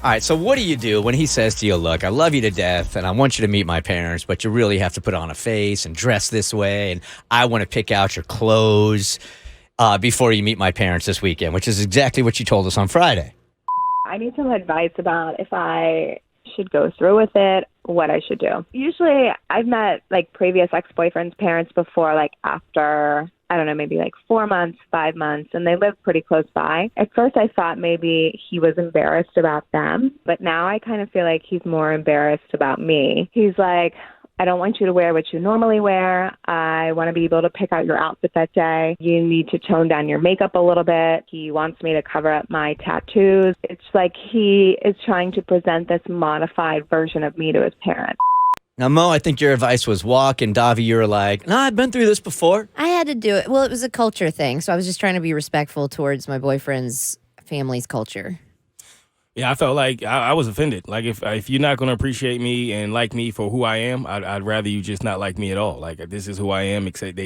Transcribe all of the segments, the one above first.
All right, so what do you do when he says to you, look, I love you to death and I want you to meet my parents, but you really have to put on a face and dress this way, and I want to pick out your clothes before you meet my parents this weekend, which is exactly what you told us on Friday. I need some advice about if I should go through with it, what I should do. Usually I've met like previous ex-boyfriends' parents before, like after, I don't know, maybe like 4 months, 5 months, and they live pretty close by. At first I thought maybe he was embarrassed about them, but now I kind of feel like he's more embarrassed about me. He's like, I don't want you to wear what you normally wear. I want to be able to pick out your outfit that day. You need to tone down your makeup a little bit. He wants me to cover up my tattoos. It's like he is trying to present this modified version of me to his parents. Now, Mo, I think your advice was walk, and Davi, you were like, no, I've been through this before. I had to do it. Well, it was a culture thing, so I was just trying to be respectful towards my boyfriend's family's culture. Yeah, I felt like I was offended. Like, if you're not going to appreciate me and like me for who I am, I'd rather you just not like me at all. Like, this is who I am. Except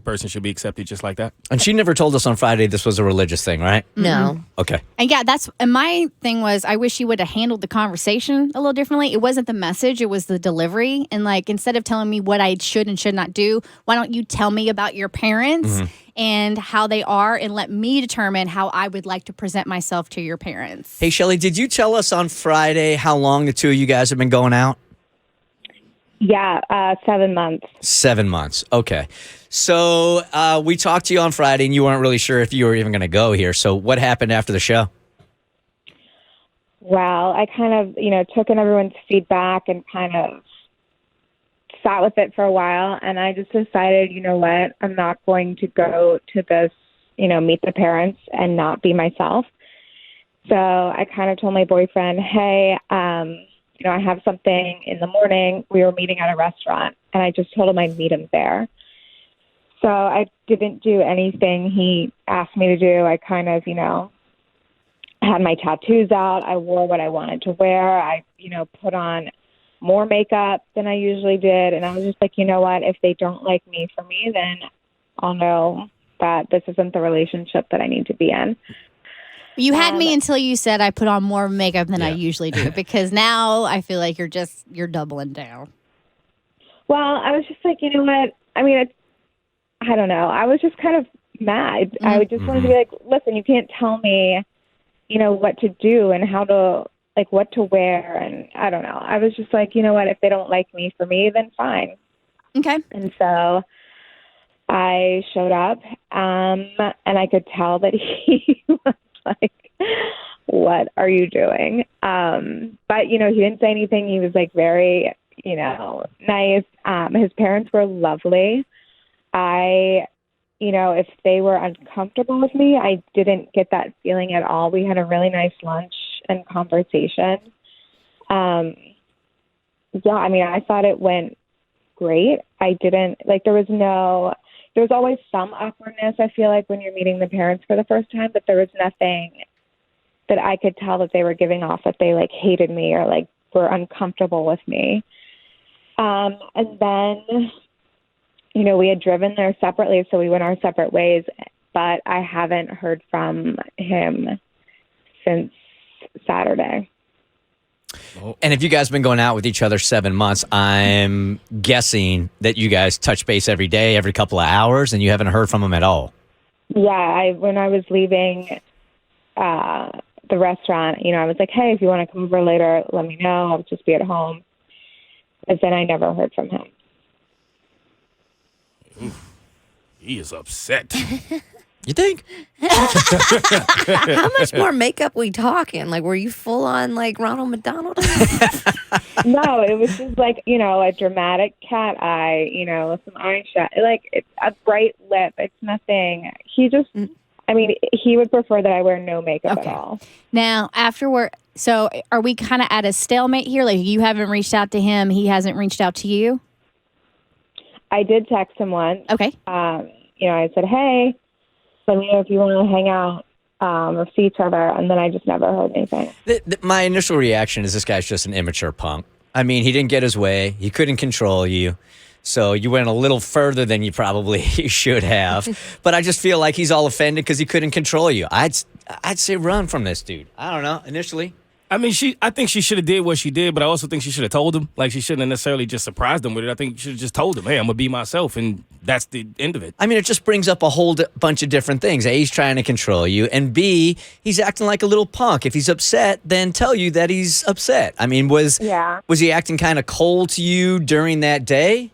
person should be accepted just like that. And she never told us on Friday this was a religious thing, right? No. Okay. And yeah, and my thing was, I wish you would have handled the conversation a little differently. It wasn't the message, it was the delivery. And like, instead of telling me what I should and should not do, why don't you tell me about your parents and how they are, and let me determine how I would like to present myself to your parents. Hey, Shelly, did you tell us on Friday how long the two of you guys have been going out? Yeah, 7 months. 7 months. Okay. So we talked to you on Friday, and you weren't really sure if you were even going to go here. So what happened after the show? Well, I kind of, took in everyone's feedback and kind of sat with it for a while. And I just decided, you know what, I'm not going to go to this, meet the parents and not be myself. So I kind of told my boyfriend, hey, I have something in the morning. We were meeting at a restaurant, and I just told him I'd meet him there. So I didn't do anything he asked me to do. I kind of, had my tattoos out. I wore what I wanted to wear. I, put on more makeup than I usually did. And I was just like, you know what? If they don't like me for me, then I'll know that this isn't the relationship that I need to be in. You had me until you said I put on more makeup than I usually do, because now I feel like you're doubling down. Well, I was just like, you know what? I mean, I don't know. I was just kind of mad. I just wanted to be like, listen, you can't tell me, what to do and how to, like, what to wear. And I don't know. I was just like, you know what? If they don't like me for me, then fine. Okay. And so I showed up, and I could tell that he was like, what are you doing? But, he didn't say anything. He was like very, nice. His parents were lovely. If they were uncomfortable with me, I didn't get that feeling at all. We had a really nice lunch and conversation. I thought it went great. There was always some awkwardness, I feel like, when you're meeting the parents for the first time, but there was nothing that I could tell that they were giving off that they, like, hated me or, like, were uncomfortable with me. And then, we had driven there separately, so we went our separate ways, but I haven't heard from him since Saturday. And if you guys have been going out with each other 7 months, I'm guessing that you guys touch base every day, every couple of hours, and you haven't heard from him at all. Yeah, when I was leaving the restaurant, I was like, hey, if you want to come over later, let me know. I'll just be at home. But then I never heard from him. He is upset. You think? How much more makeup we talking? Like, were you full on like Ronald McDonald? No, it was just like, a dramatic cat eye, some eyeshadow, like it's a bright lip. It's nothing. He just, he would prefer that I wear no makeup at all. Now, so are we kind of at a stalemate here? Like, you haven't reached out to him. He hasn't reached out to you? I did text him once. Okay. I said, hey, let me know if you want to hang out or see each other. And then I just never heard anything. My initial reaction is this guy's just an immature punk. I mean, he didn't get his way. He couldn't control you. So you went a little further than you probably should have. But I just feel like he's all offended because he couldn't control you. I'd say run from this dude. I don't know, initially. I mean, I think she should have did what she did, but I also think she should have told him. Like, she shouldn't have necessarily just surprised him with it. I think she should have just told him, hey, I'm going to be myself, and that's the end of it. I mean, it just brings up a whole bunch of different things. A, he's trying to control you, and B, he's acting like a little punk. If he's upset, then tell you that he's upset. I mean, was he acting kind of cold to you during that day?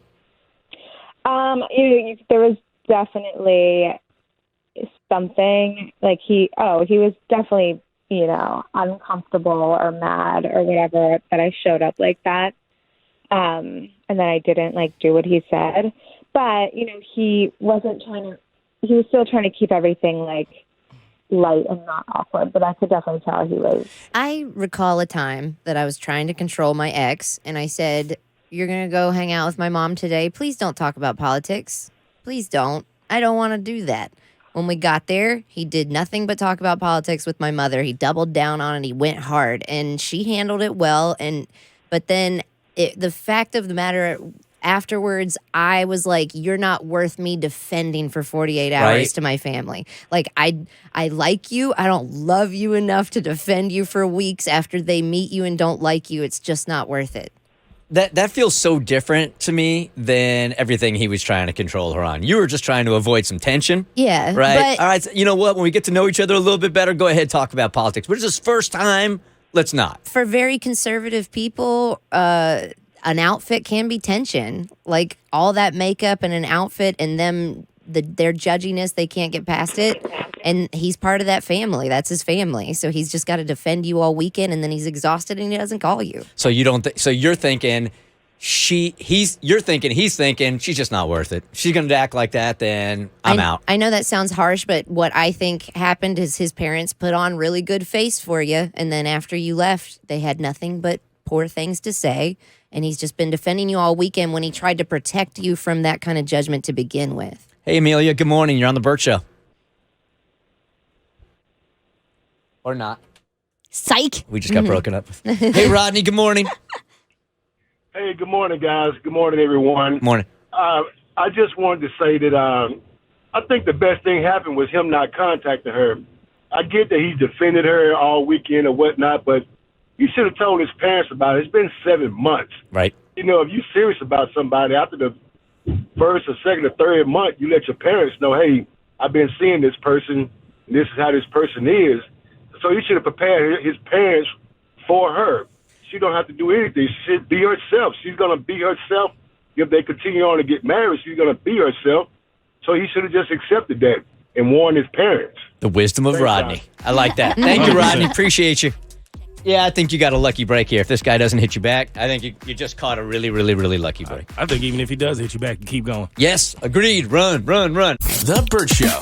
There was definitely something, like he was definitely, uncomfortable or mad or whatever that I showed up like that. And then I didn't do what he said. But, he was still trying to keep everything light and not awkward, but I could definitely tell he was. I recall a time that I was trying to control my ex, and I said, "You're going to go hang out with my mom today. Please don't talk about politics. Please don't. I don't want to do that." When we got there, he did nothing but talk about politics with my mother. He doubled down on it. He went hard, and she handled it well. But then the fact of the matter, afterwards, I was like, "You're not worth me defending for 48 hours to my family. Like, I like you. I don't love you enough to defend you for weeks after they meet you and don't like you. It's just not worth it." That feels so different to me than everything he was trying to control her on. You were just trying to avoid some tension. Yeah. Right? All right, you know what? When we get to know each other a little bit better, go ahead, talk about politics. But it's his first time. Let's not. For very conservative people, an outfit can be tension. Like, all that makeup and an outfit and their judginess, they can't get past it. And he's part of that family. That's his family. So he's just got to defend you all weekend, and then he's exhausted and he doesn't call you. So you're thinking he's thinking she's just not worth it. She's going to act like that, then I'm out. I know that sounds harsh, but what I think happened is his parents put on really good face for you, and then after you left, they had nothing but poor things to say, and he's just been defending you all weekend when he tried to protect you from that kind of judgment to begin with. Hey, Amelia, good morning. You're on the Bert Show. Or not. Psych. We just got broken up. Hey, Rodney, good morning. Hey, good morning, guys. Good morning, everyone. Morning. I just wanted to say that I think the best thing happened was him not contacting her. I get that he defended her all weekend or whatnot, but he should have told his parents about it. It's been 7 months. Right. If you're serious about somebody, after the first or second or third month, you let your parents know, hey, I've been seeing this person, and this is how this person is. So he should have prepared his parents for her. She don't have to do anything. She should be herself. She's going to be herself. If they continue on to get married, she's going to be herself. So he should have just accepted that and warned his parents. The wisdom of Rodney. I like that. Thank you, Rodney. Appreciate you. Yeah, I think you got a lucky break here. If this guy doesn't hit you back, I think you just caught a really, really, really lucky break. I think even if he does hit you back, you keep going. Yes, agreed. Run, run, run. The Bert Show.